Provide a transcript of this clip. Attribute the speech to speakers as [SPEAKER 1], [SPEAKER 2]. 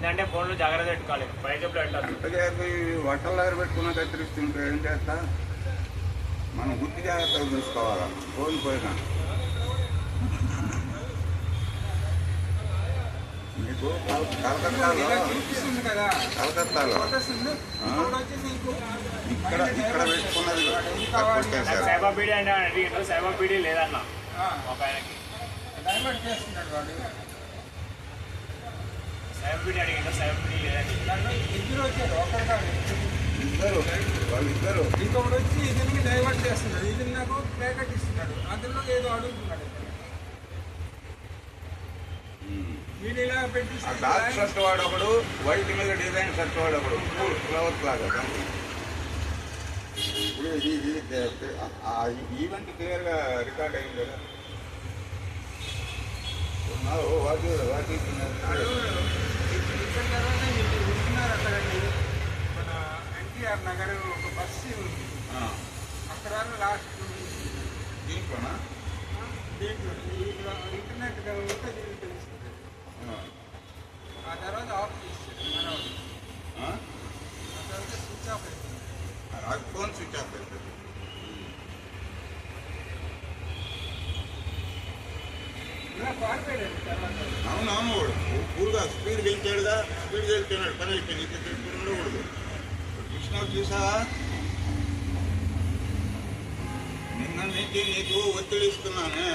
[SPEAKER 1] ఏంటంటే ఫోన్లో జాగ్రత్త పెట్టుకోవాలి, పైజప్లో పెట్టాలి.
[SPEAKER 2] వట్టల దగ్గర పెట్టుకున్న కత్తిరిస్తుంటే ఏం చేస్తా, మనం గుర్తు జాగ్రత్తగా చూసుకోవాలి. ఫోన్ పోయినా మీకు కలకత్తాలో ఇక్కడ పెట్టుకున్నది
[SPEAKER 1] సైబా బీడీ అంటే అడిగిండు, సైబా బీడీ లేదన్న ఒక ఆయనకి. సైబా బీడీ అడిగిండు, సైబా బీడీ లేదండి.
[SPEAKER 2] వాళ్ళిద్దరు
[SPEAKER 3] ఇంకొకటి వచ్చి ఇతనికి డైవర్ట్ చేస్తున్నాడు, ఇది నాకు ప్యాకెట్ ఇస్తున్నాడు, అందులో ఏదో అడుగుతున్నాడు.
[SPEAKER 2] డార్క్ షర్ట్ వాడు ఒకడు, వైట్ మీద డిజైన్ షర్ట్ వాడు ఒకడు, ఫ్లవర్స్ లాగా. ఇప్పుడు ఈవెంట్ క్లియర్గా రికార్డ్ అయింది కదా. వాటి
[SPEAKER 3] అక్కడండి మన ఎన్టీఆర్ నగర్ ఒక బస్సు ఉంది, అక్కడ లాస్ట్
[SPEAKER 2] దీంట్లోనా
[SPEAKER 3] ఇంటర్నెట్ ఉంటే దీనికి తెలుస్తుంది. ఆ తర్వాత ఆఫ్ చేస్తాడు, ఆ తర్వాత స్విచ్ ఆఫ్ అవుతుంది,
[SPEAKER 2] ఫోన్ స్విచ్ ఆఫ్ అవుతుంది. అవునవును, వాడు పూర్గా స్పీడ్ గెలిచాడుగా, స్పీడ్ గెలిచినాడు, పని అయిపోయింది. ఇక్కడ ఉండకూడదు. కృష్ణ చూసావా, నిన్న నుంచి నీకు ఒత్తిడి ఇస్తున్నానే,